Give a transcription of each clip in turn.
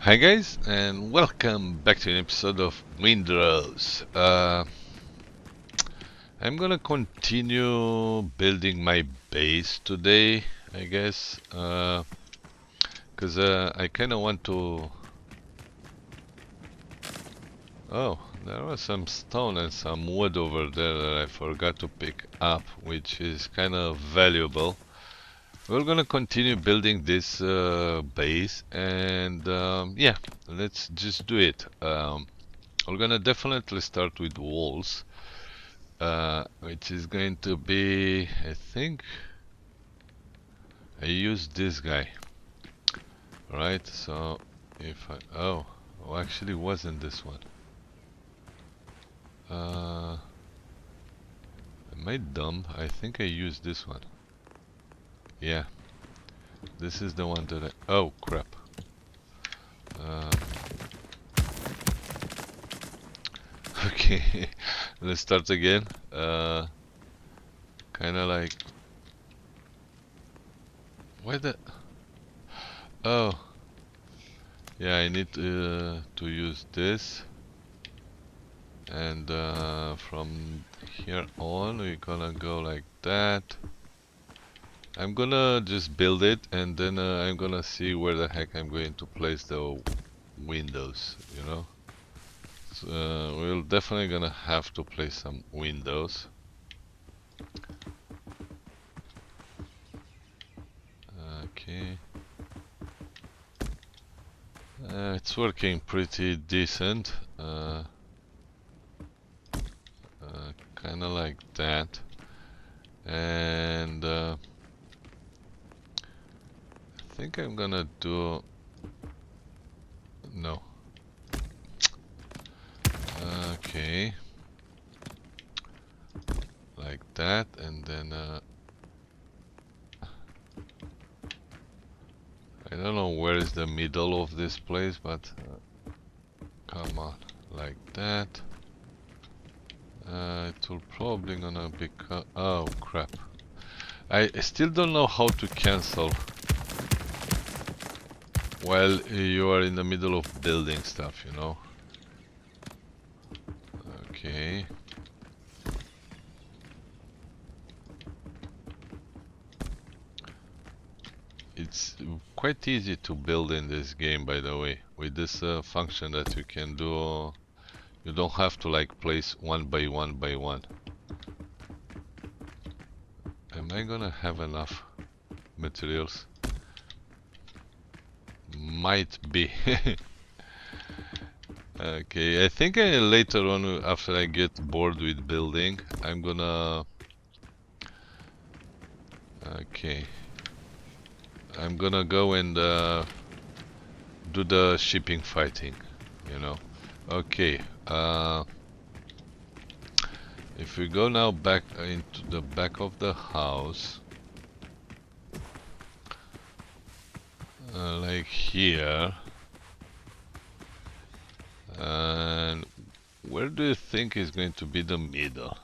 Hi guys, and welcome back to an episode of Windrose. I'm gonna continue building my base today, I guess, because I kind of want to... Oh, there was some stone and some wood over there that I forgot to pick up, which is kind of valuable. We're gonna continue building this base, and yeah, let's just do it. We're gonna definitely start with walls, which is going to be, I think, I use this guy, right? So if I, oh, actually wasn't this one. Am I dumb? I think I used this one. Yeah, this is the one that I, oh crap. Okay, let's start again. Kind of like, why the, oh, yeah, I need to use this. And from here on we're gonna go like that. I'm gonna just build it, and then I'm gonna see where the heck I'm going to place the windows, you know. So, we're definitely gonna have to place some windows. Okay. It's working pretty decent. Kinda like that. And I think I'm gonna do... No. Okay. Like that, and then I don't know where is the middle of this place, but come on, like that. It will probably gonna become... Oh crap. I still don't know how to cancel while you are in the middle of building stuff, you know. Okay. It's quite easy to build in this game, by the way, with this function that you can do. You don't have to like place one by one by one. Am I gonna have enough materials? Might be. Okay, I think later on, after I get bored with building, I'm gonna... Okay. I'm gonna go and do the shipping fighting, you know. Okay, if we go now back into the back of the house, like here, and where do you think is going to be the middle?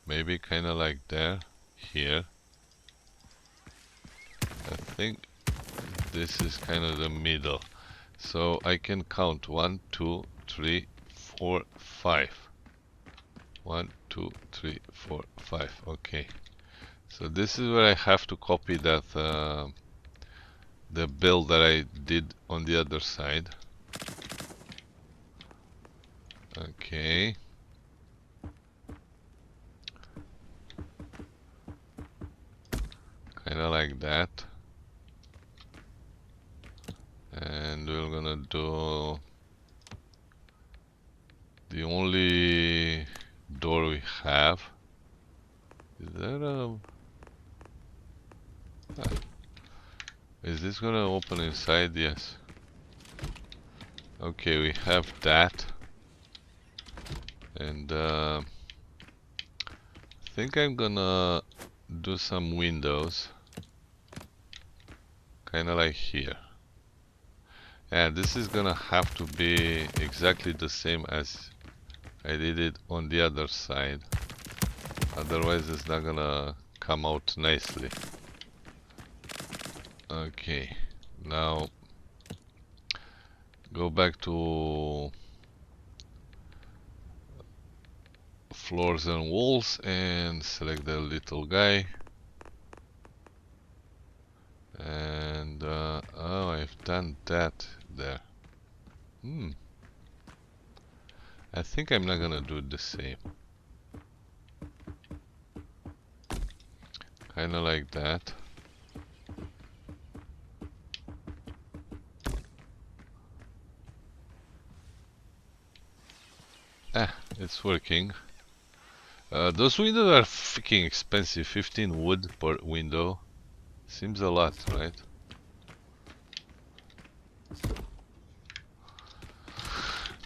Maybe kind of like there, here. I think this is kind of the middle. So I can count 1, 2, 3, 4, 5. 1, 2, 3, 4, 5. Okay. So this is where I have to copy that the build that I did on the other side. Okay. Kind of like that. And we're gonna do the only door we have. Is there a... Is this gonna open inside? Yes. Okay, we have that. And I think I'm gonna do some windows. Kinda like here. And this is gonna have to be exactly the same as I did it on the other side. Otherwise it's not gonna come out nicely. Okay, now go back to floors and walls and select the little guy. And oh, I've done that there. I think I'm not gonna do the same. Kinda like that. It's working. Those windows are freaking expensive. 15 wood per window. Seems a lot, right?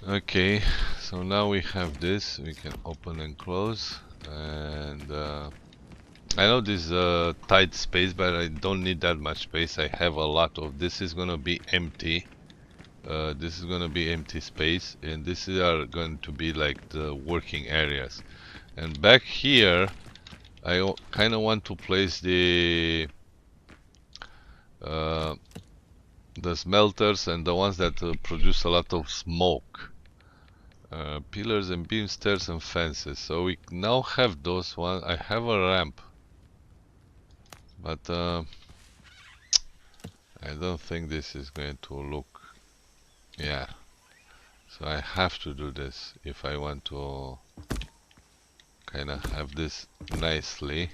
Okay, so now we have this. We can open and close. And I know this is a tight space, but I don't need that much space. I have a lot of this. Is gonna be empty. This is gonna be empty space, and this are going to be like the working areas. And back here, I kind of want to place the smelters and the ones that produce a lot of smoke. Pillars and beam stairs and fences. So we now have those ones. I have a ramp, but I don't think this is going to look. Yeah. So I have to do this if I want to kind of have this nicely.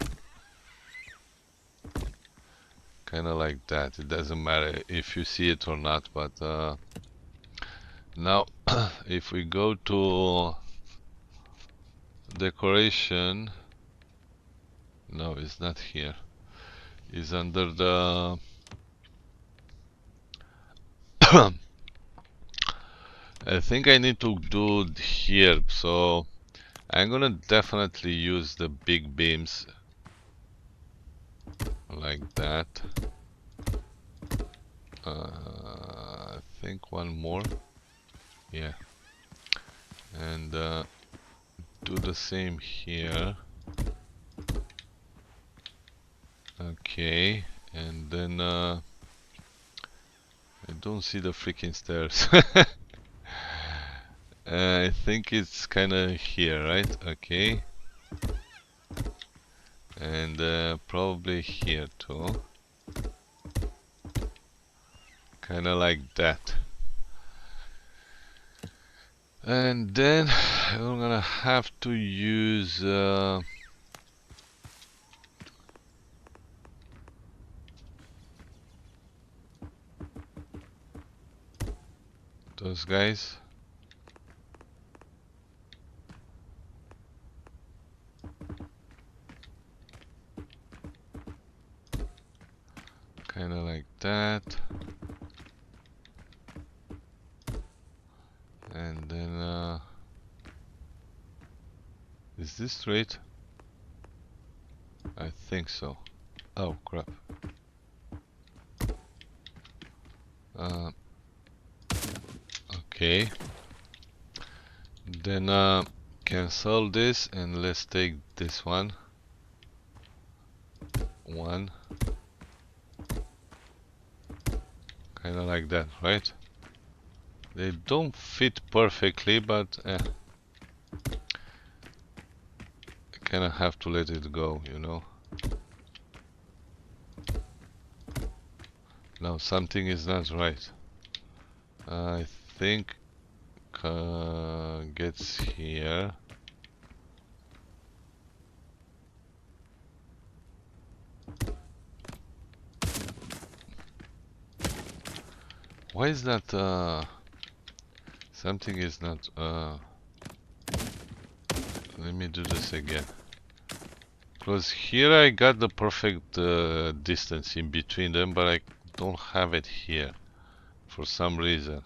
Kind of like that. It doesn't matter if you see it or not, but now if we go to decoration, no, it's not here. It's under the I think I need to do it here, so I'm gonna definitely use the big beams like that. I think one more. Yeah. And do the same here. Okay. And then I don't see the freaking stairs. I think it's kinda here, right? Okay. And probably here too. Kinda like that. And then we're gonna have to use those guys. Kinda like that. And then is this straight? I think so. Oh crap. Okay. Then cancel this and let's take this one. One. Kinda like that, right? They don't fit perfectly, but I kinda have to let it go, you know. Now something is not right. I think gets here. Why is that something is not let me do this again. Because here I got the perfect distance in between them, but I don't have it here for some reason.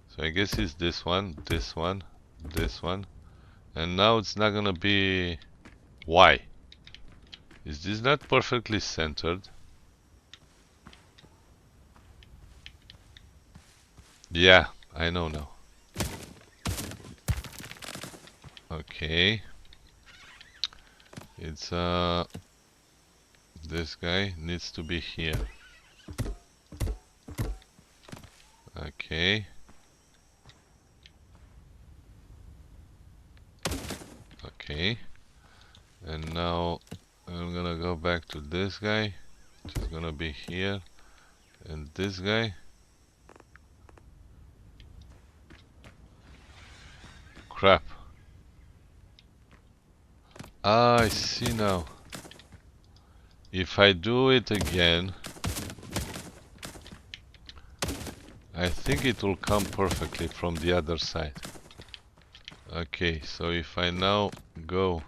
So I guess it's this one, this one, this one. And now it's not gonna be... Why? Is this not perfectly centered? Yeah, I know now. Okay. It's this guy needs to be here. Okay. Okay. And now I'm gonna go back to this guy, which is gonna be here, and this guy. Crap. Ah, I see now. If I do it again, I think it will come perfectly from the other side. Okay, so if I now go,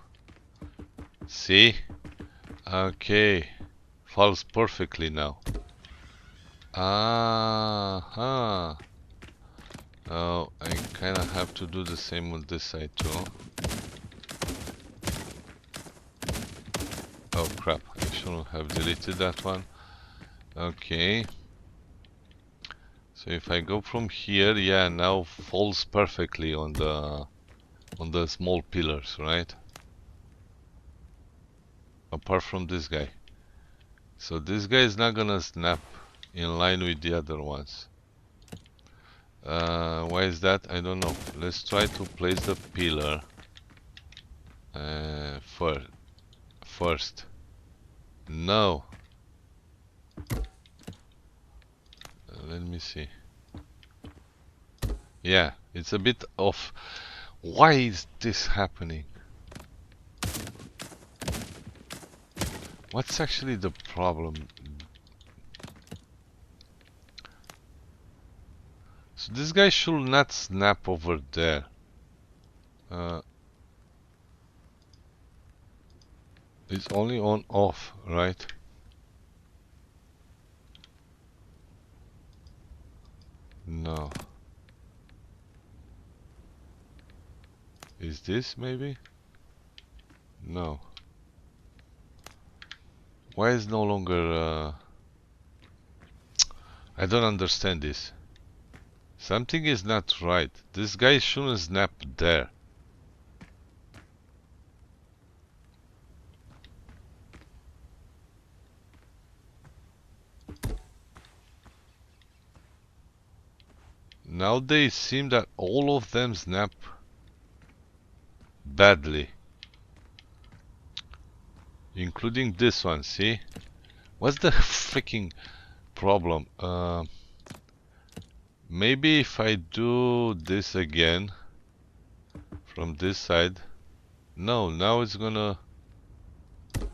see? Okay, falls perfectly now. Ah, oh, I kind of have to do the same on this side too. Oh crap, I shouldn't have deleted that one. Okay. So if I go from here, yeah, now falls perfectly on the small pillars, right? Apart from this guy. So this guy is not gonna snap in line with the other ones. Why is that? I don't know. Let's try to place the pillar first. No. Let me see. Yeah, it's a bit off. Why is this happening? What's actually the problem? So this guy should not snap over there. It's only on off, right? No. Is this maybe? No. Why is no longer... I don't understand this. Something is not right. This guy shouldn't snap there. Now they seem that all of them snap badly. Including this one, see? What's the freaking problem? Maybe if I do this again from this side. No, now it's gonna...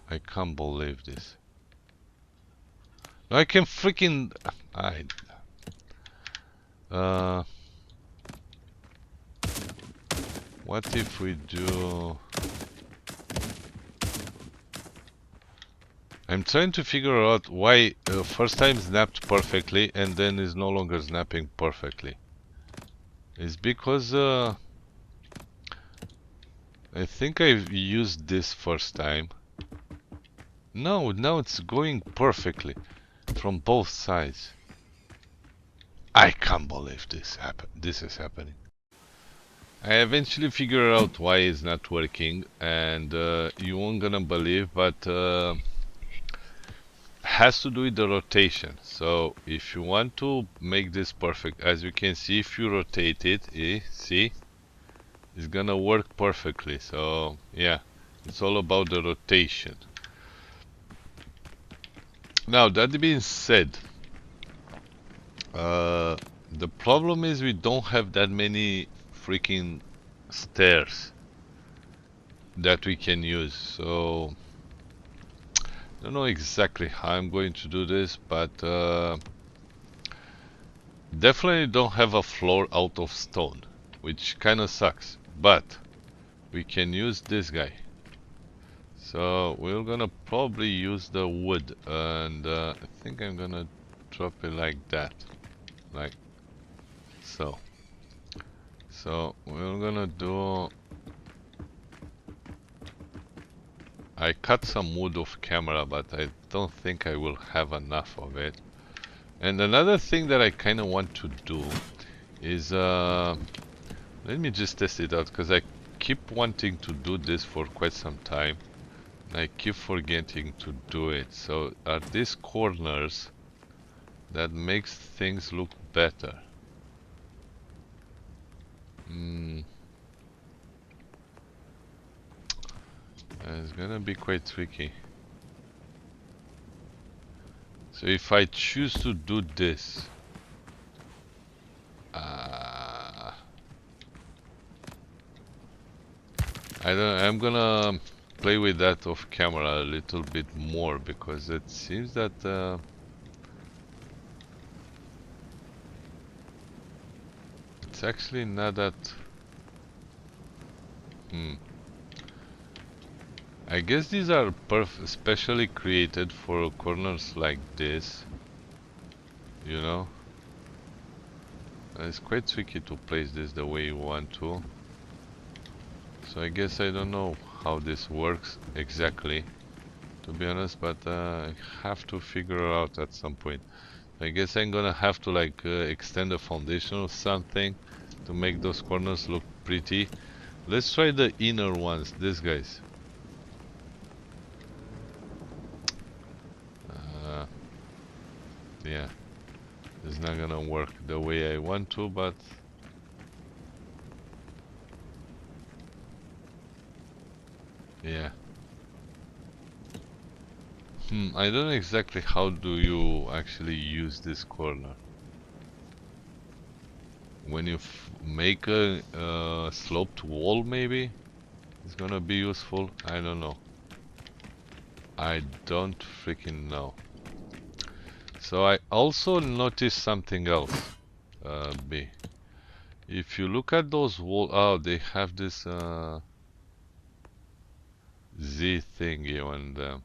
I can't believe this. Now I can freaking... what if we do... I'm trying to figure out why first time snapped perfectly and then is no longer snapping perfectly. It's because I think I've used this first time. No, now it's going perfectly from both sides. I can't believe this is happening. I eventually figured out why it's not working, and you won't gonna believe, but has to do with the rotation. So if you want to make this perfect, as you can see, if you rotate it, see, it's gonna work perfectly. So yeah, it's all about the rotation. Now that being said, the problem is we don't have that many freaking stairs that we can use. So I don't know exactly how I'm going to do this, but definitely don't have a floor out of stone, which kind of sucks, but we can use this guy. So we're gonna probably use the wood, and I think I'm gonna drop it like that, like so. So we're gonna do... I cut some wood off camera, but I don't think I will have enough of it. And another thing that I kind of want to do is, let me just test it out, because I keep wanting to do this for quite some time. And I keep forgetting to do it. So are these corners that makes things look better. It's gonna be quite tricky. So if I choose to do this, I'm gonna play with that off camera a little bit more, because it seems that it's actually not that. I guess these are specially created for corners like this, you know. It's quite tricky to place this the way you want to. So I guess I don't know how this works exactly, to be honest, but I have to figure out at some point. I guess I'm gonna have to like extend the foundation or something to make those corners look pretty. Let's try the inner ones, these guys. Yeah, it's not gonna work the way I want to, but yeah. I don't know exactly how do you actually use this corner. When you make a sloped wall, maybe it's gonna be useful. I don't know. I don't freaking know. So I also noticed something else. B. If you look at those walls, oh, they have this Z thingy on them,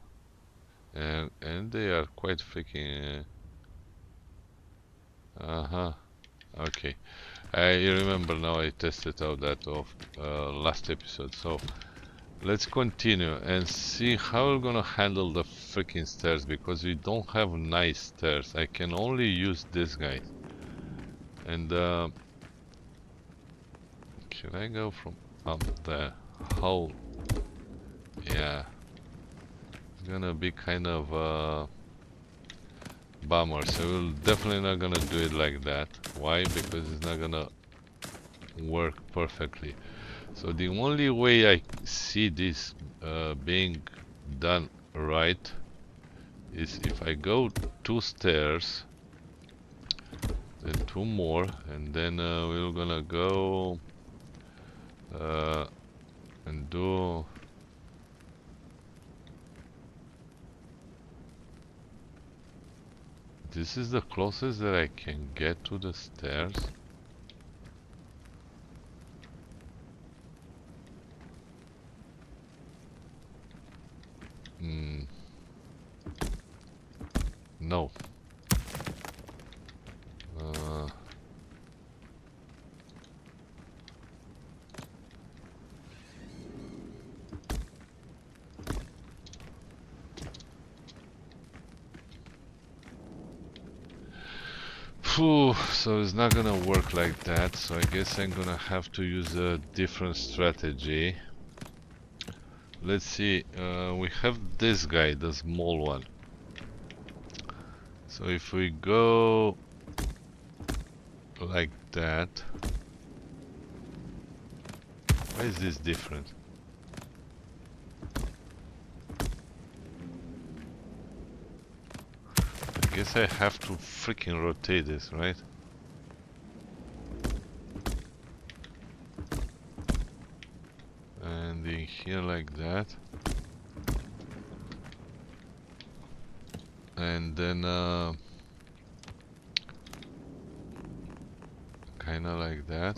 and they are quite freaking. Okay. I remember now. I tested out that of last episode. So let's continue and see how we're gonna handle the freaking stairs, because we don't have nice stairs. I can only use this guy. And can I go from up there? How? Yeah, it's gonna be kind of bummer. So we're definitely not gonna do it like that. Why? Because it's not gonna work perfectly. So the only way I see this being done right is if I go 2 stairs, then 2 more, and then we're gonna go and do this is the closest that I can get to the stairs. No. So it's not gonna work like that, so I guess I'm gonna have to use a different strategy. Let's see, we have this guy, the small one. So if we go like that, why is this different? I guess I have to freaking rotate this, right? And in here like that. And then kinda like that.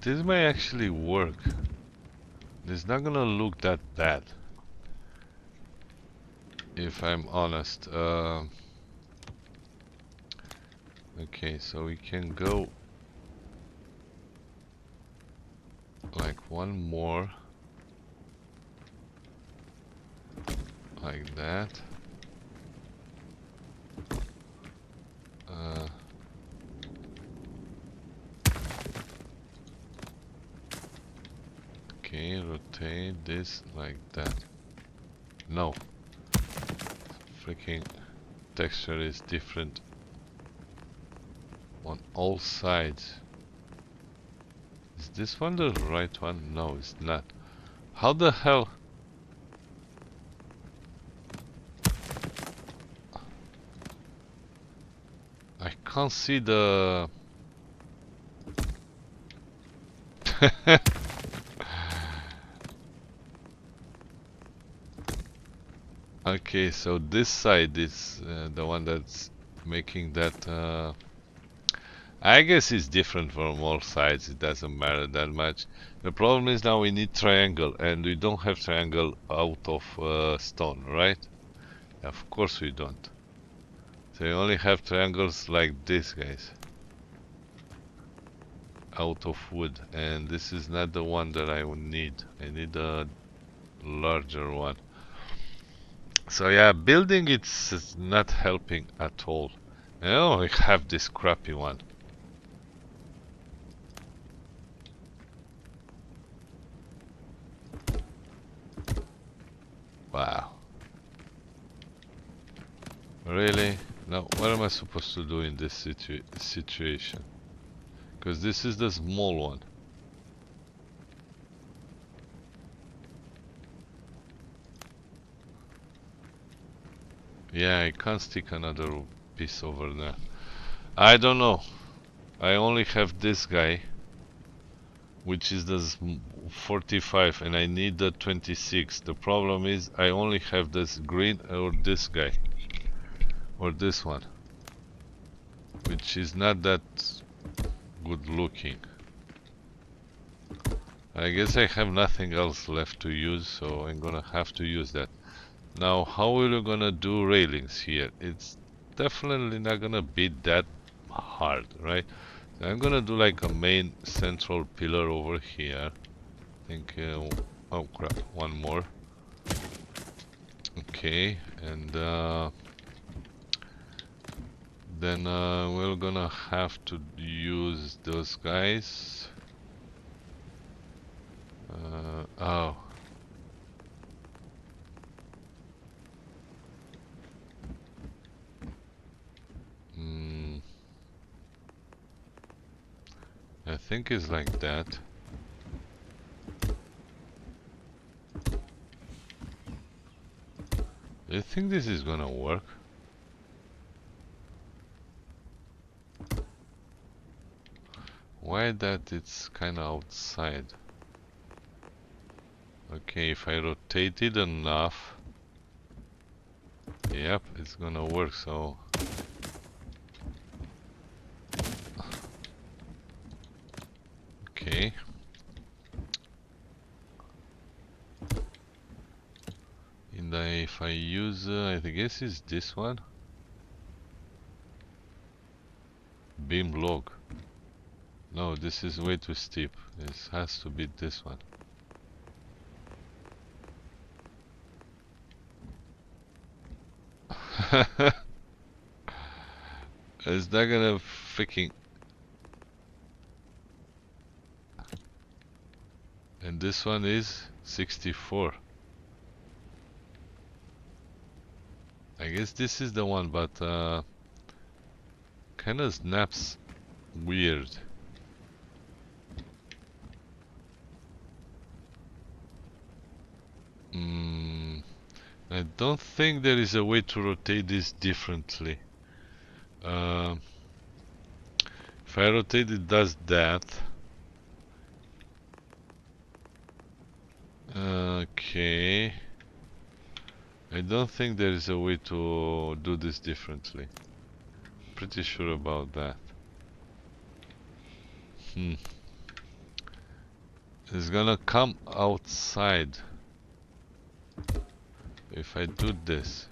This may actually work. It's not gonna look that bad, if I'm honest. Okay, so we can go like one more, like that. Okay, rotate this like that. No. Freaking texture is different on all sides. Is this one the right one? No, it's not. How the hell? I can't see the... Okay, so this side is the one that's making that... I guess it's different from all sides, it doesn't matter that much. The problem is now we need triangle, and we don't have triangle out of stone, right? Of course we don't. So we only have triangles like this, guys. Out of wood, and this is not the one that I would need. I need a larger one. So yeah, building it's not helping at all. I only have this crappy one. Wow. Really? Now, what am I supposed to do in this situation? Because this is the small one. Yeah, I can't stick another piece over there. I don't know. I only have this guy, which is the 45, and I need the 26. The problem is I only have this green or this guy. Or this one. Which is not that good looking. I guess I have nothing else left to use, so I'm gonna have to use that. Now, how are we gonna do railings here? It's definitely not gonna be that hard, right? So I'm gonna do like a main central pillar over here. I think, oh crap, one more. Okay, and then we're gonna have to use those guys. Oh. I think it's like that. Do you think this is gonna work? Why that it's kinda outside? Okay, if I rotate it enough, yep, it's gonna work, so... Okay. And if I use, I guess it's this one? Beam log. No, this is way too steep. This has to be this one. It's not gonna freaking... And this one is 64. I guess this is the one, but kinda snaps weird. I don't think there is a way to rotate this differently. If I rotate it does that. Okay. I don't think there is a way to do this differently. Pretty sure about that. It's gonna come outside if I do this.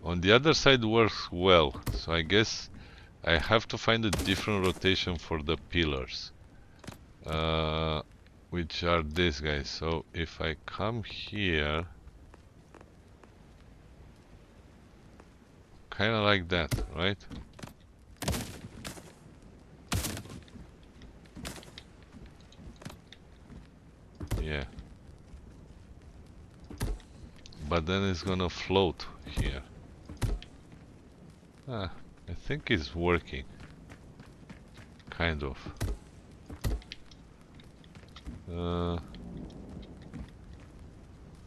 On the other side works well, so I guess I have to find a different rotation for the pillars, which are these guys. So if I come here, kind of like that, right? Yeah. But then it's gonna float here. Ah, I think it's working. Kind of.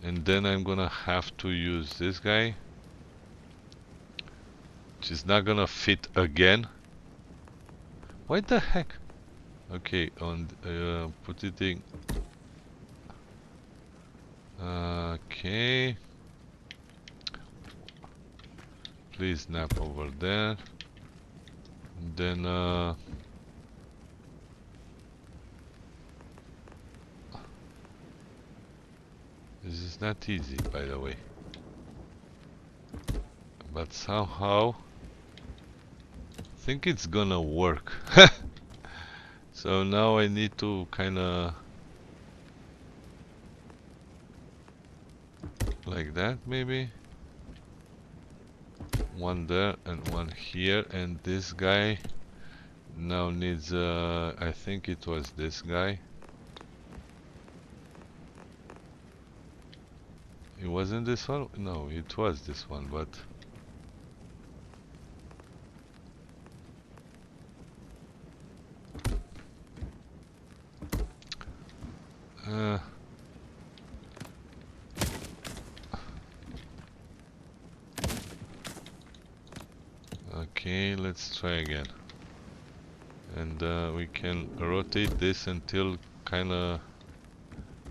And then I'm gonna have to use this guy, which is not gonna fit again. What the heck? Okay, on put it in. Okay. Please snap over there. And then this is not easy, by the way. But somehow I think it's gonna work. So now I need to kinda like that maybe. One there and one here, and this guy now needs I think it was this guy. It wasn't this one? No, it was this one, but okay, let's try again. And we can rotate this until kinda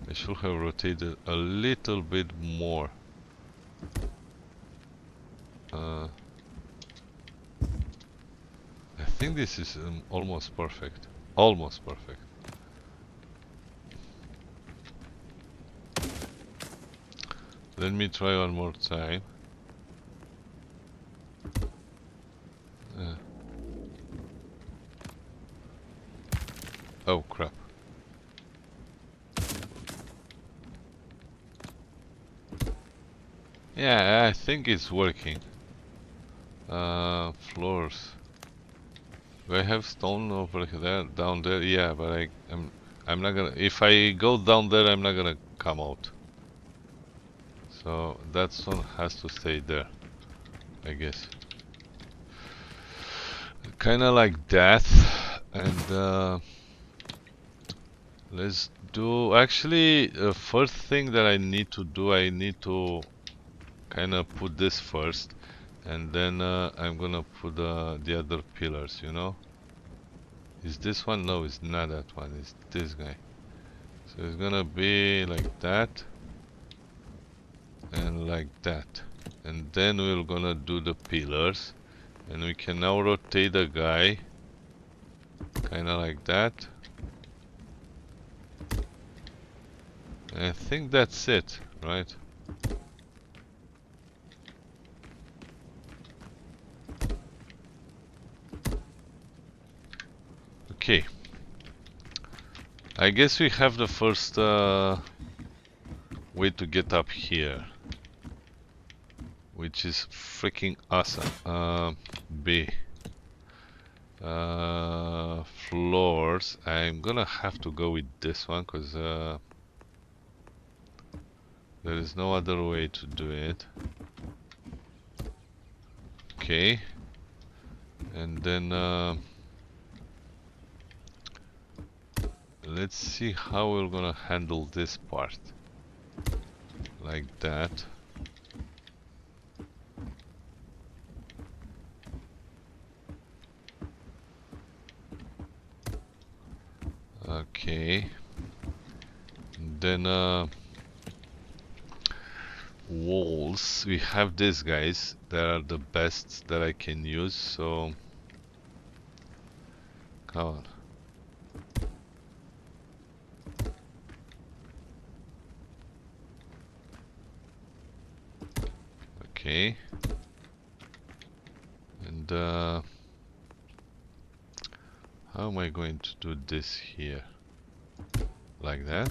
I should have rotated a little bit more. I think this is almost perfect. Almost perfect. Let me try one more time. Oh crap. Yeah, I think it's working. Floors. Do I have stone over there, down there? Yeah, but I'm not gonna. If I go down there, I'm not gonna come out. So that one has to stay there, I guess. Kinda like that, and let's do. Actually, the first thing that I need to do, I need to kinda put this first, and then I'm gonna put the other pillars, you know? Is this one? No, it's not that one, it's this guy. So it's gonna be like that, and like that. And then we're gonna do the pillars, and we can now rotate the guy, kinda like that. And I think that's it, right? Okay. I guess we have the first way to get up here, which is freaking awesome. B. Floors. I'm gonna have to go with this one because there is no other way to do it. Okay. And then let's see how we're gonna handle this part. Like that. Okay. And then walls. We have these guys that are the best that I can use, so come on. Okay. And how am I going to do this here? Like that?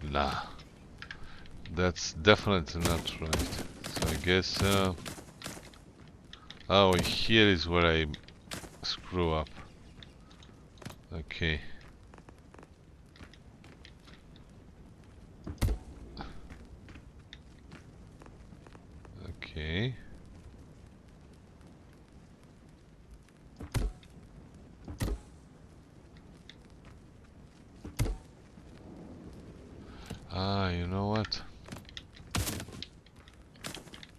Nah. That's definitely not right. So I guess Oh, here is where I screw up. Okay. Okay. Ah, you know what?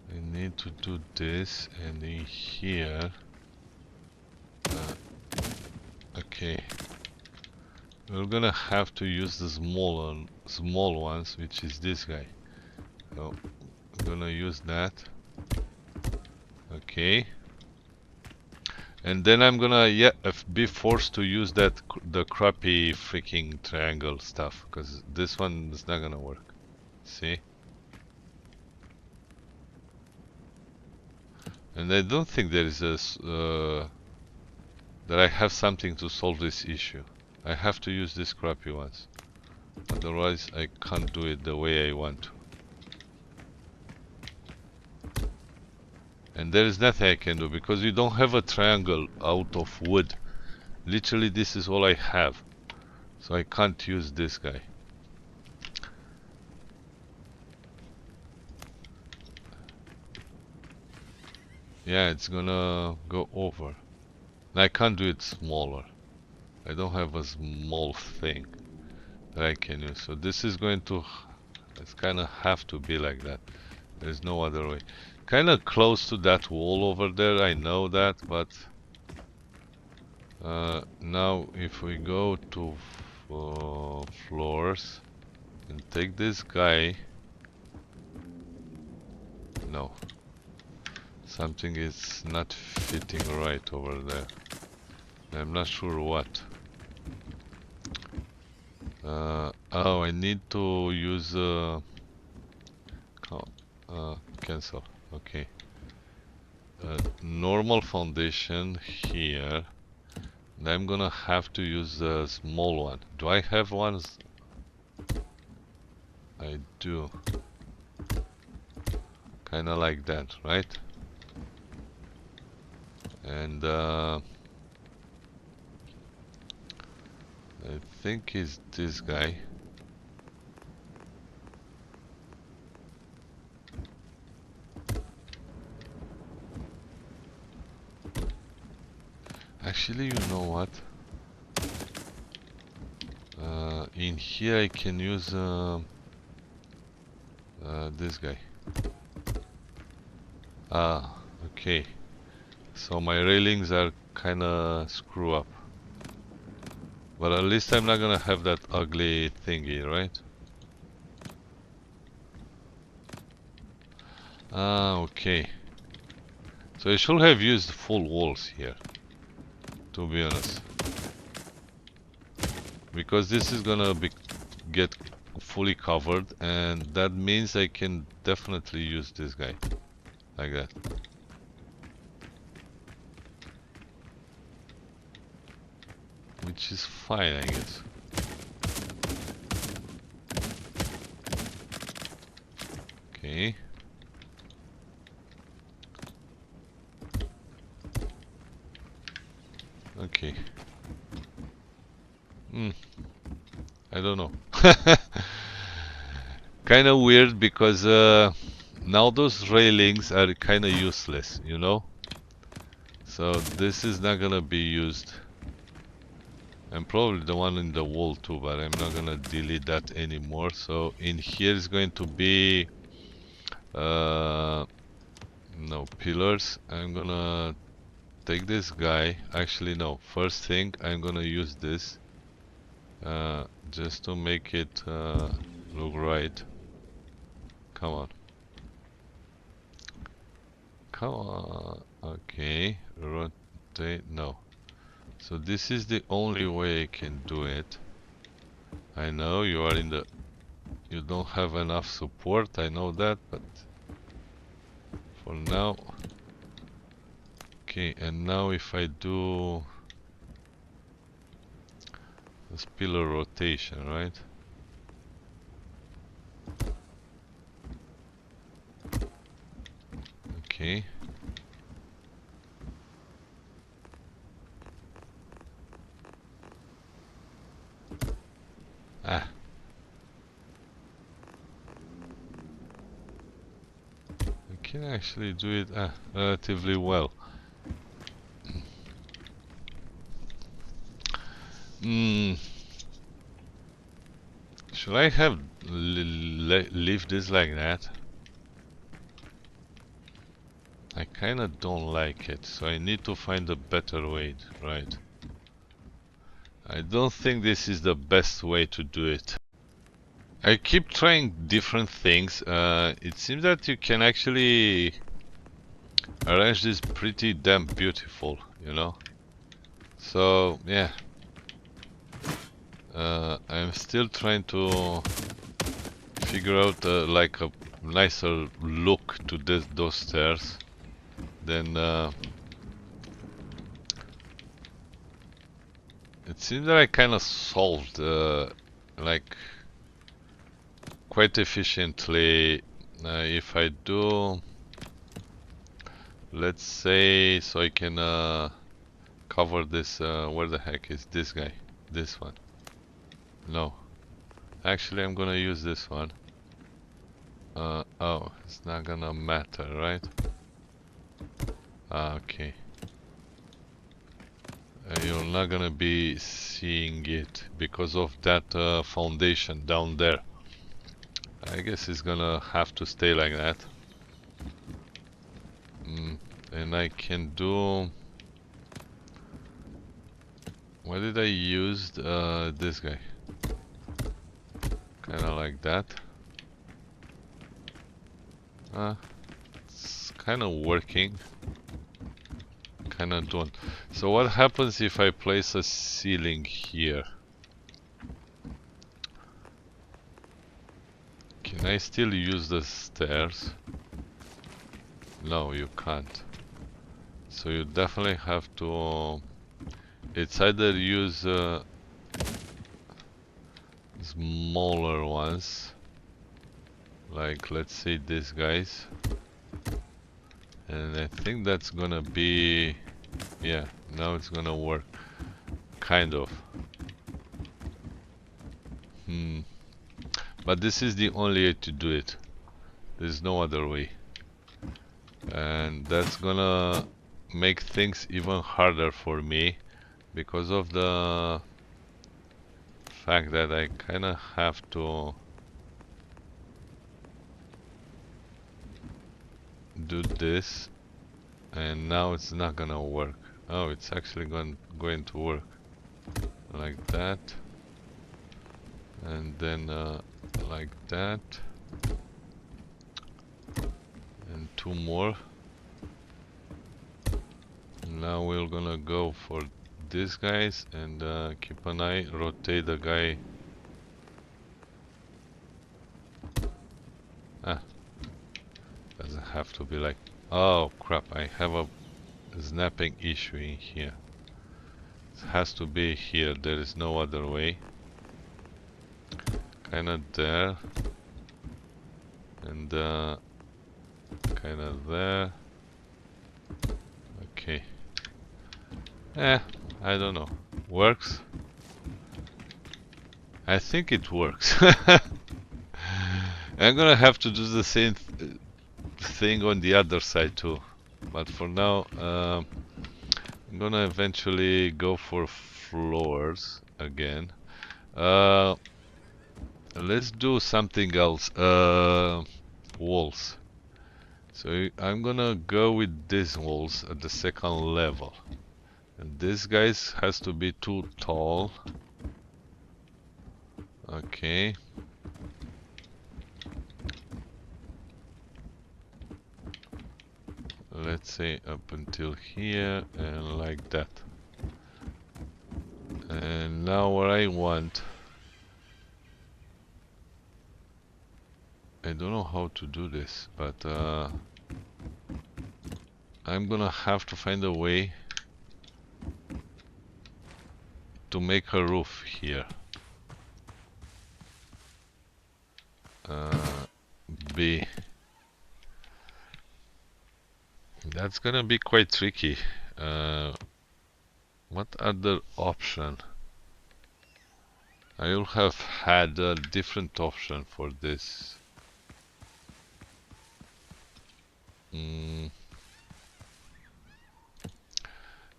I need to do this, and in here. Okay. We're gonna have to use the small ones, which is this guy. So I'm gonna use that. Okay. And then I'm gonna be forced to use the crappy freaking triangle stuff, because this one is not gonna work. See? And I don't think there is that I have something to solve this issue. I have to use these crappy ones. Otherwise I can't do it the way I want to. And there is nothing I can do because we don't have a triangle out of wood. Literally this is all I have. So I can't use this guy. Yeah, it's gonna go over. And I can't do it smaller. I don't have a small thing that I can use. So this is going to... It's kinda have to be like that. There's no other way. Kinda close to that wall over there, I know that, but... now if we go to floors and take this guy... No. Something is not fitting right over there. I'm not sure what. Oh, I need to use cancel. Okay. Normal foundation here. And I'm gonna have to use the small one. Do I have ones? I do. Kinda like that, right? And I think it's this guy. Actually, you know what? In here I can use this guy. Ah, okay. So my railings are kinda screw up. But at least I'm not gonna have that ugly thingy, right? Ah, okay. So I should have used full walls here, to be honest. Because this is gonna get fully covered, and that means I can definitely use this guy. Like that. Which is fine, I guess. Okay. Okay. I don't know. Kinda weird because now those railings are kinda useless, you know? So this is not gonna be used. And probably the one in the wall too, but I'm not gonna delete that anymore. So in here is going to be no pillars. I'm gonna take this guy. Actually no, first thing I'm gonna use this just to make it look right. Come on. Come on. Okay, rotate. No. So this is the only way I can do it. I know you are in the... You don't have enough support, I know that, but for now... Okay, and now if I do... this pillar rotation, right? Okay. can actually do it relatively well. Should I have leave this like that? I kinda don't like it, so I need to find a better way, right? I don't think this is the best way to do it. I keep trying different things. It seems that you can actually arrange this pretty damn beautiful, you know? So, yeah. I'm still trying to figure out like a nicer look to those stairs. Then it seems that I kind of solved like quite efficiently. If I do, let's say, so I can cover this. Where the heck is this guy? This one. No. Actually, I'm gonna use this one. Oh, it's not gonna matter, right? Okay. You're not gonna be seeing it because of that foundation down there. I guess it's gonna have to stay like that. And I can do... Why did I use this guy? Kinda like that. It's kinda working. Kinda don't. So what happens if I place a ceiling here? Can I still use the stairs? No, you can't. So you definitely have to... It's either use smaller ones, like let's say these guys, and I think that's gonna be... Yeah, now it's gonna work, kind of. But this is the only way to do it. There's no other way. And that's gonna make things even harder for me because of the fact that I kinda have to do this, and now it's not gonna work. Oh, it's actually going to work like that, and then like that, and two more. Now we're gonna go for these guys and keep an eye, rotate the guy. Doesn't have to be like... Oh crap, I have a snapping issue in here. It has to be here, there is no other way. Kinda there. And kinda there. Okay. I don't know. Works? I think it works. I'm gonna have to do the same thing on the other side too. But for now, I'm gonna eventually go for floors again. Let's do something else. Walls. So I'm gonna go with these walls at the second level. And this guys has to be too tall. Okay. Let's say up until here and like that. And now what I want... I don't know how to do this, but I'm gonna have to find a way to make a roof here. B. That's gonna be quite tricky. What other option? I will have had a different option for this. Mm.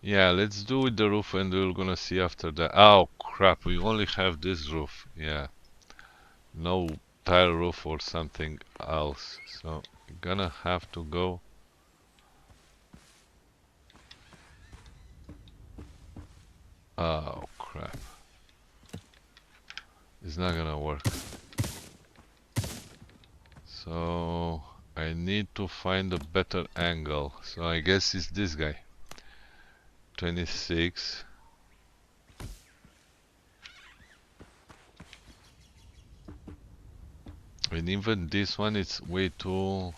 Yeah, let's do with the roof and we're gonna see after that. Oh crap, we only have this roof. Yeah. No tile roof or something else. So we're gonna have to go. Oh crap. It's not gonna work. So I need to find a better angle. So I guess it's this guy. 26. And even this one is way too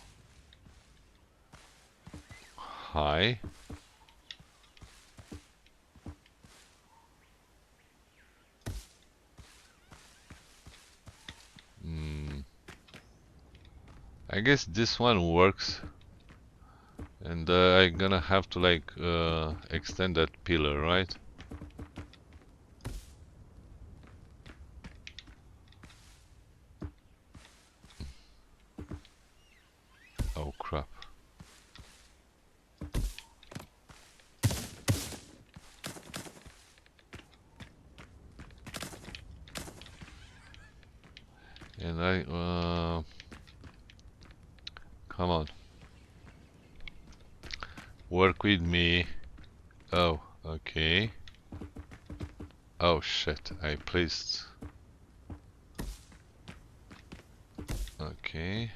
high. I guess this one works. And I'm gonna have to like extend that pillar, right? Oh crap. And come on. Work with me. Oh, okay. Oh shit, I placed. Okay.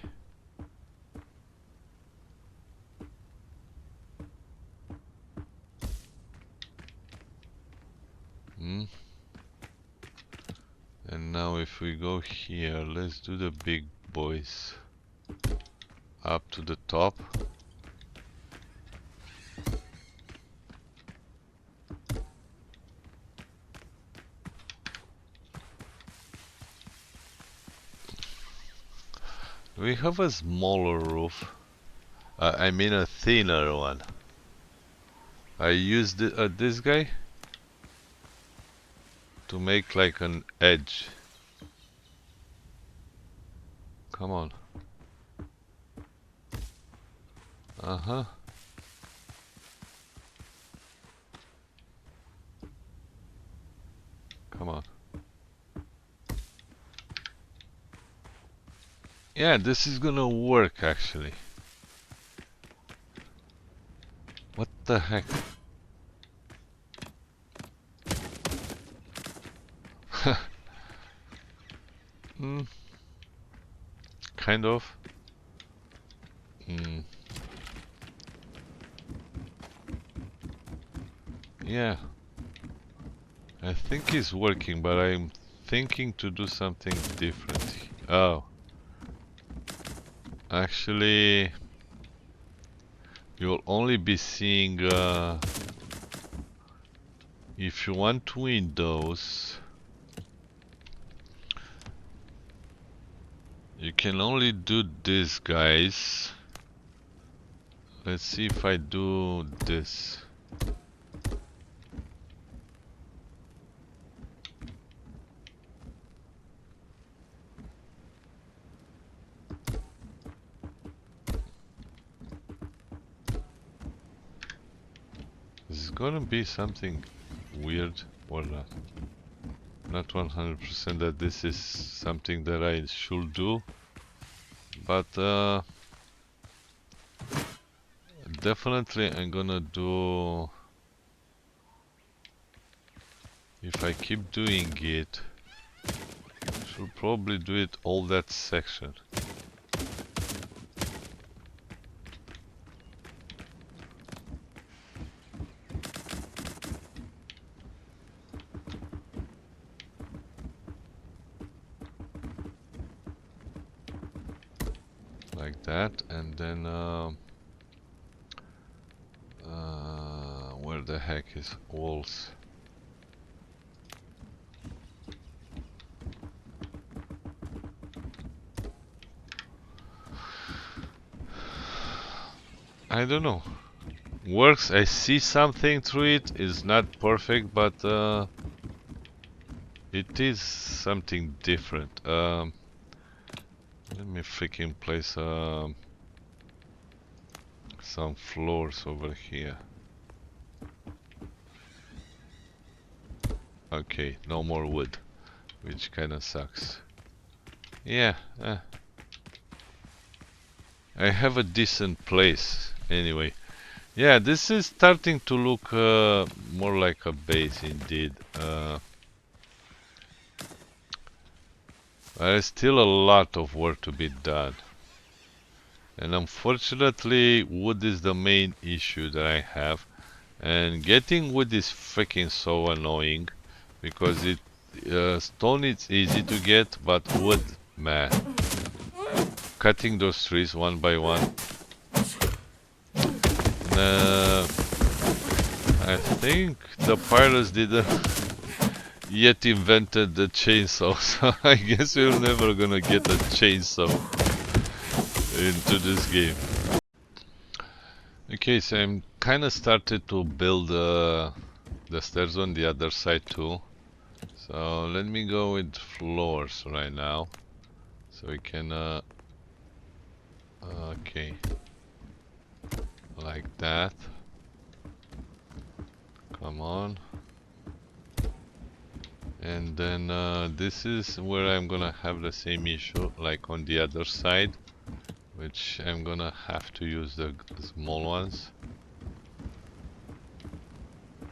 Hmm. And now if we go here, let's do the big boys. Up to the top. We have a smaller roof. I mean a thinner one. I used this guy to make like an edge. Come on. Uh-huh. Come on. Yeah, this is gonna work actually. What the heck? Hmm. Kind of. Hmm. Yeah. I think it's working, but I'm thinking to do something different. Oh. Actually, you'll only be seeing if you want windows, you can only do this, guys. Let's see if I do this. Is it gonna be something weird or not? Not 100% that this is something that I should do, but definitely I'm gonna do. If I keep doing it, should probably do it all that section. Like that, and then where the heck is walls? I don't know. Works. I see something through it. It's not perfect, but it is something different. Let me freaking place. some floors over here. Okay, no more wood, which kinda sucks. Yeah, I have a decent place anyway. Yeah, this is starting to look more like a base indeed. There's still a lot of work to be done. And unfortunately, wood is the main issue that I have. And getting wood is freaking so annoying. Because stone is easy to get, but wood, man. Cutting those trees one by one. I think the pirates didn't yet invented the chainsaw, so I guess we're never gonna get a chainsaw into this game. Okay, so I'm kinda started to build the stairs on the other side too. So let me go with floors right now. So we can okay. Like that. Come on. And then this is where I'm gonna have the same issue like on the other side, which I'm gonna have to use the small ones.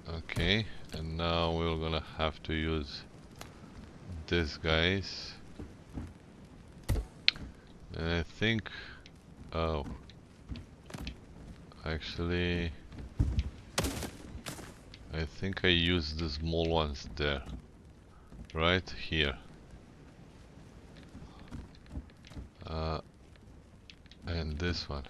Okay, and now we're gonna have to use these guys. And I think, oh, actually, I think I used the small ones there, right here. And this one.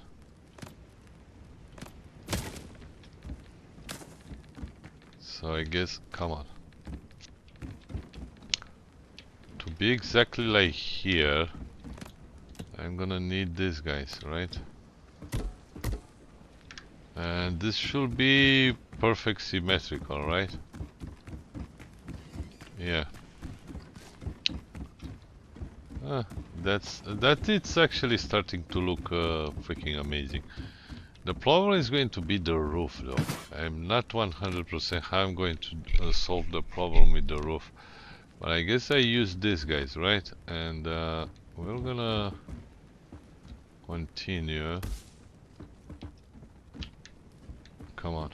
So I guess, come on. To be exactly like here, I'm gonna need these guys, right? And this should be perfect symmetrical, right? Yeah. It's actually starting to look freaking amazing. The problem is going to be the roof though. I'm not 100% how I'm going to solve the problem with the roof. But I guess I use these guys, right? And we're gonna continue. Come on.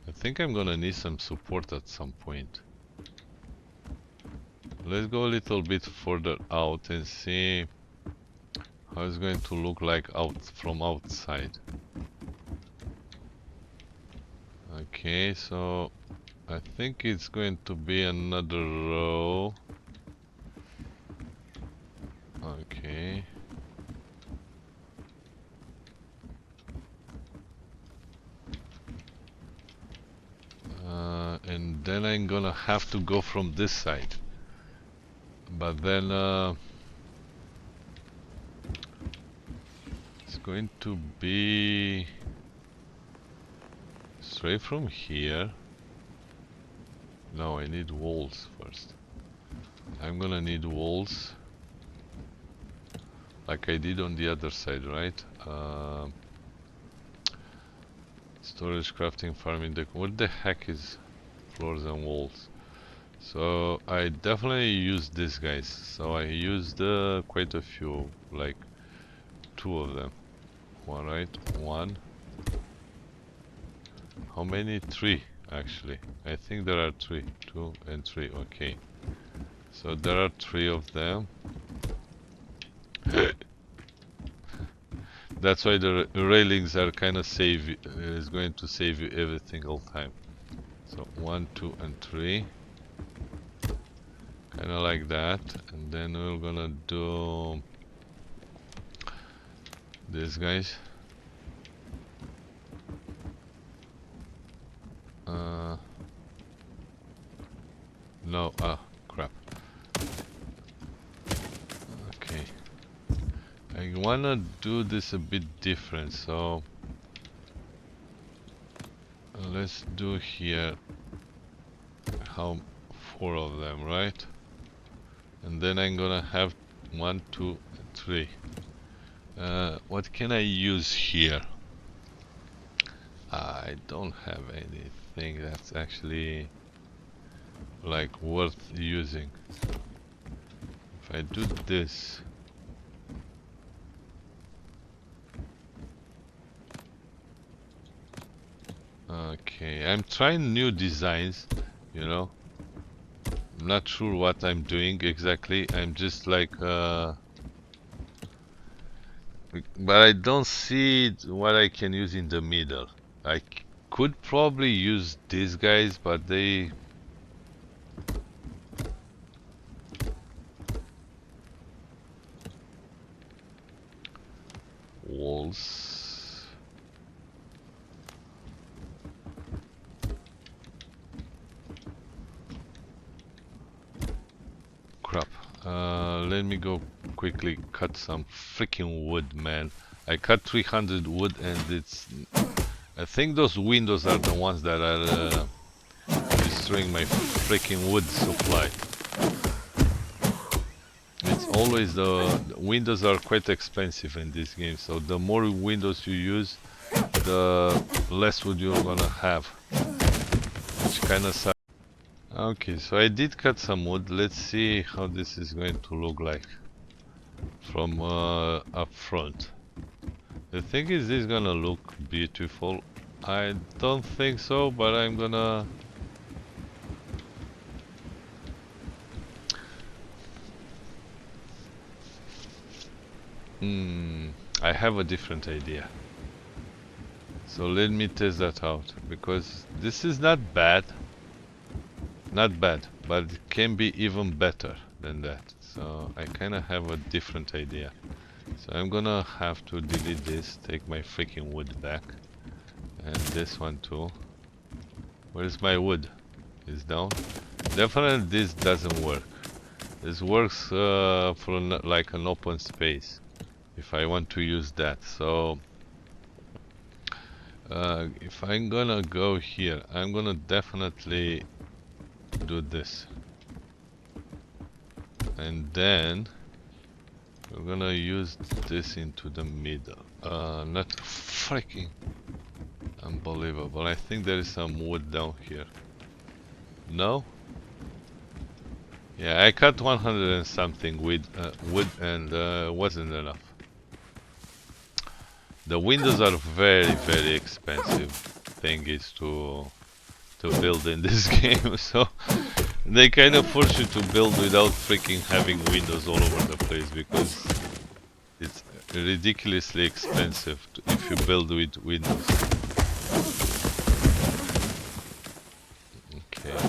I think I'm gonna need some support at some point. Let's go a little bit further out and see how it's going to look like from outside. Okay, so I think it's going to be another row. Okay. And then I'm gonna have to go from this side. But then it's going to be straight from here. No, I need walls first. I'm gonna need walls like I did on the other side, right? Storage, crafting, farming, what the heck is floors and walls? So I definitely use these guys. So I used quite a few, like 2 of them. One, right? 1. How many? 3 actually. I think there are 3. 2 and 3. Okay. So there are 3 of them. That's why the railings are kind of is going to save you every single time. So 1, 2, and 3. Kind of like that. And then we're gonna do these guys. No, crap. Okay. I wanna do this a bit different, so let's do here 4 of them, right? And then I'm gonna have 1, 2, 3. what can I use here? I don't have anything that's actually like worth using. If I do this, okay, I'm trying new designs, you know. I'm not sure what I'm doing exactly. I'm just like but I don't see what I can use in the middle. I could probably use these guys, but they walls. Crap. Let me go quickly cut some freaking wood, man. I cut 300 wood and it's... I think those windows are the ones that are destroying my freaking wood supply. It's always the windows are quite expensive in this game, so the more windows you use, the less wood you're gonna have, which kinda sucks. Okay, so I did cut some wood. Let's see how this is going to look like from up front. The thing is, this is gonna look beautiful. I don't think so, but I'm gonna... I have a different idea. So let me test that out, because this is not bad. Not bad, but it can be even better than that. So I kinda have a different idea. So I'm gonna have to delete this, take my freaking wood back. And this one too. Where's my wood? It's down. Definitely this doesn't work. This works for like an open space, if I want to use that. So if I'm gonna go here, I'm gonna definitely do this. And then we're gonna use this into the middle. Not freaking unbelievable. I think there is some wood down here. No? Yeah, I cut 100 and something with wood and wasn't enough. The windows are very expensive thingies to build in this game, so they kind of force you to build without freaking having windows all over the place, because it's ridiculously expensive if you build with windows. Okay.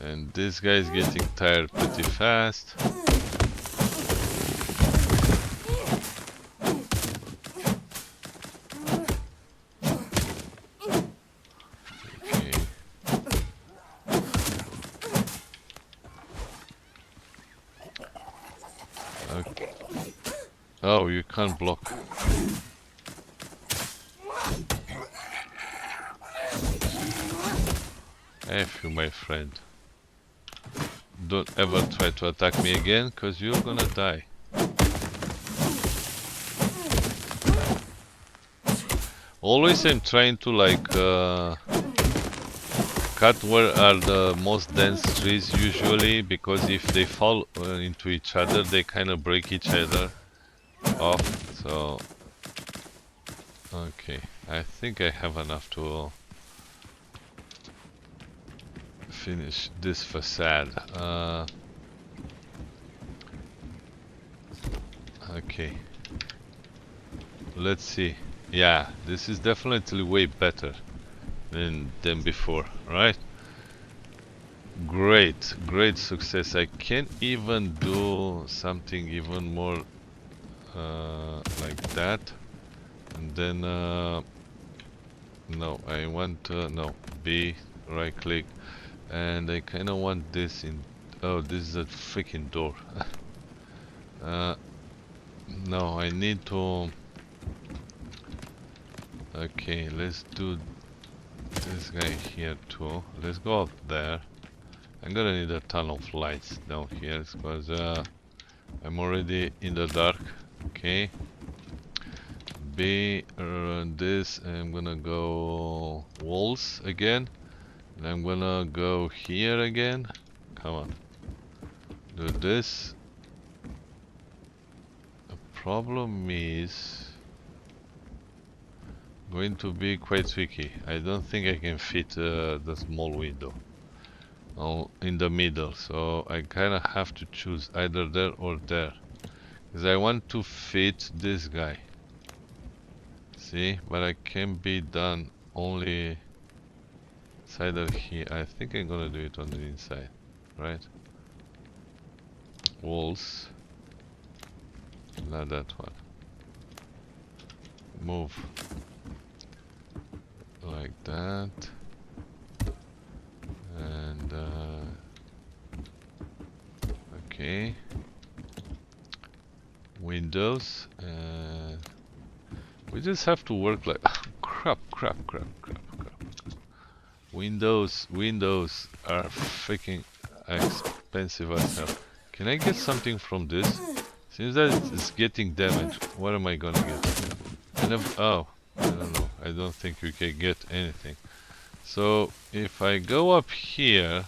And this guy is getting tired pretty fast. Okay. Oh, you can't block. F you, my friend. Don't ever try to attack me again, cause you're gonna die. Always I'm trying to like cut where are the most dense trees usually, because if they fall into each other, they kind of break each other off. So okay, I think I have enough to finish this facade. Okay, let's see. Yeah, this is definitely way better than before, right? Great success. I can even do something even more like that, and then no, I want no, B, right click, and I kind of want this in... Oh, this is a freaking door. No, I need to... Okay, let's do this guy here too. Let's go up there. I'm gonna need a ton of lights down here because I'm already in the dark. Okay. B this, I'm gonna go walls again. And I'm gonna go here again. Come on. Do this. The problem is going to be quite tricky. I don't think I can fit the small window in the middle, so I kinda have to choose either there or there. Because I want to fit this guy. See, but I can be done only either here. I think I'm gonna do it on the inside, right? Walls, not that one. Move like that, and okay. Windows, we just have to work like crap. Windows are freaking expensive as hell. Can I get something from this? Seems that it's getting damaged. What am I gonna get? Oh, I don't know. I don't think we can get anything. So if I go up here,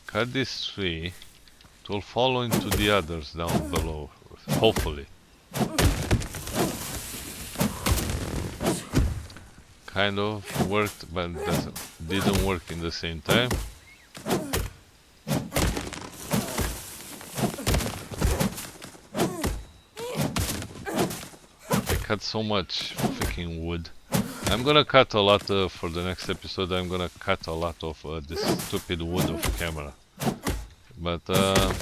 cut this tree, it will fall into the others down below. Hopefully. Kind of worked, but didn't work in the same time. I cut so much freaking wood. I'm gonna cut a lot for the next episode. I'm gonna cut a lot of this stupid wood of camera. But yeah,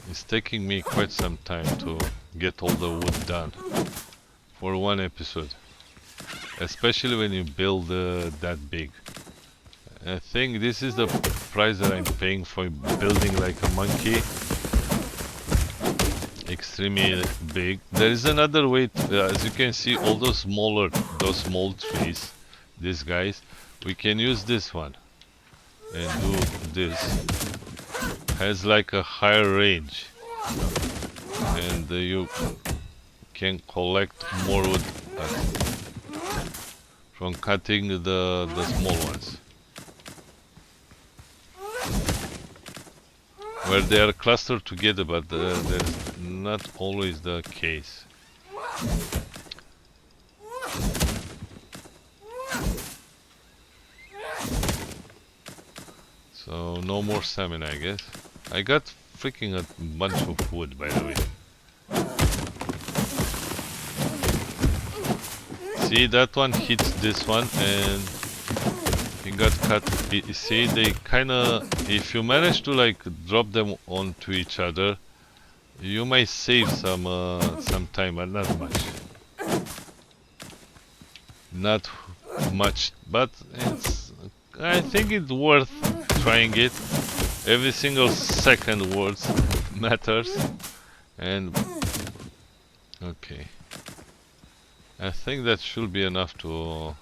it's taking me quite some time to get all the wood done for one episode, especially when you build that big. I think this is the price that I'm paying for building like a monkey. Extremely big. There is another way to, as you can see, all those small trees, these guys, we can use this one and do this. Has like a higher range, and you can collect more wood from cutting the small ones, where they are clustered together, but that's not always the case. So no more salmon, I guess. I got freaking a bunch of wood, by the way. See, that one hits this one and it got cut. See, they kinda, if you manage to like drop them onto each other, you might save some time, but not much. Not much, but it's, I think it's worth trying it. Every single second worth matters. And okay, I think that should be enough to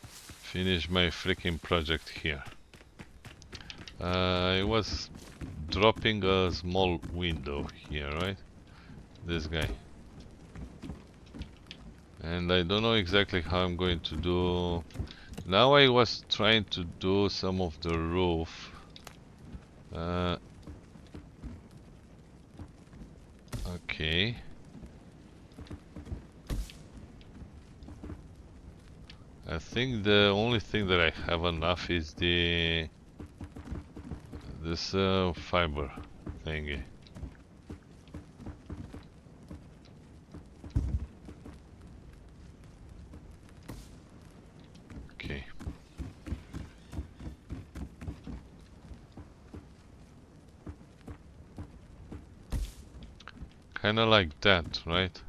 finish my freaking project here. I was dropping a small window here, right? This guy. And I don't know exactly how I'm going to do. Now I was trying to do some of the roof. Okay. I think the only thing that I have enough is this fiber thingy. Okay. Kinda like that, right?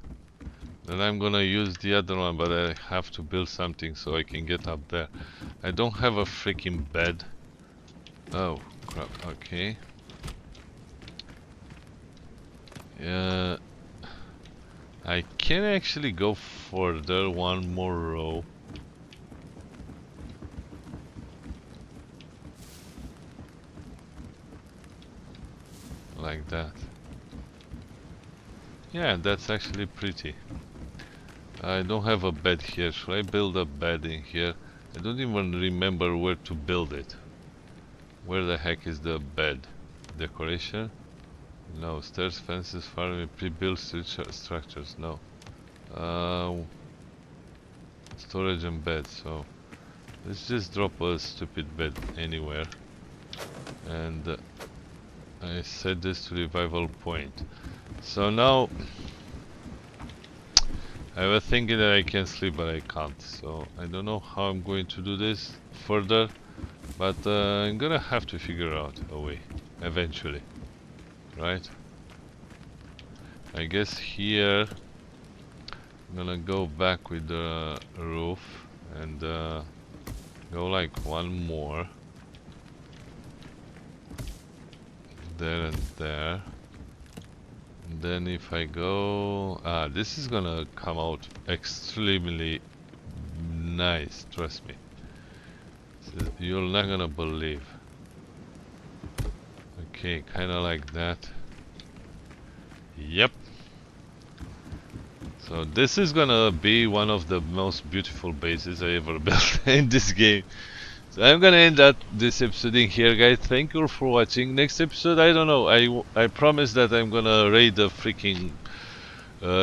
Then I'm gonna use the other one, but I have to build something so I can get up there. I don't have a freaking bed. Oh, crap, okay. I can actually go further, one more row. like that. Yeah, that's actually pretty. I don't have a bed here. Should I build a bed in here? I don't even remember where to build it. Where the heck is the bed? Decoration? No. Stairs, fences, farming, pre-built structures. No. Storage and bed. So let's just drop a stupid bed anywhere. And I set this to revival point. So now I was thinking that I can sleep, but I can't. So I don't know how I'm going to do this further, but I'm gonna have to figure out a way eventually, right? I guess here I'm gonna go back with the roof and go like one more there and there. And then if I go, this is gonna come out extremely nice, trust me. You're not gonna believe. Okay, kinda like that. Yep. So this is gonna be one of the most beautiful bases I ever built in this game. So I'm gonna end this episode in here, guys. Thank you for watching. Next episode, I don't know. I promise that I'm gonna raid the freaking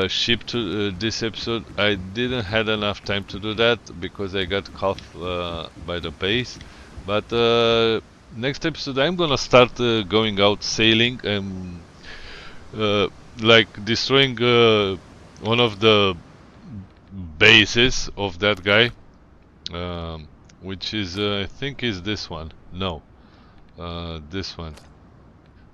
ship to this episode. I didn't had enough time to do that because I got caught by the base. But next episode, I'm gonna start going out sailing and like destroying one of the bases of that guy. Which is, I think is this one. No, this one.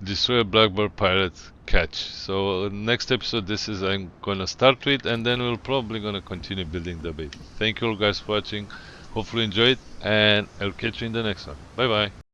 Destroy a Blackbeard pirate catch. So next episode, this is I'm gonna start with, and then we're probably gonna continue building the base. Thank you all guys for watching. Hopefully you enjoyed, and I'll catch you in the next one. Bye bye.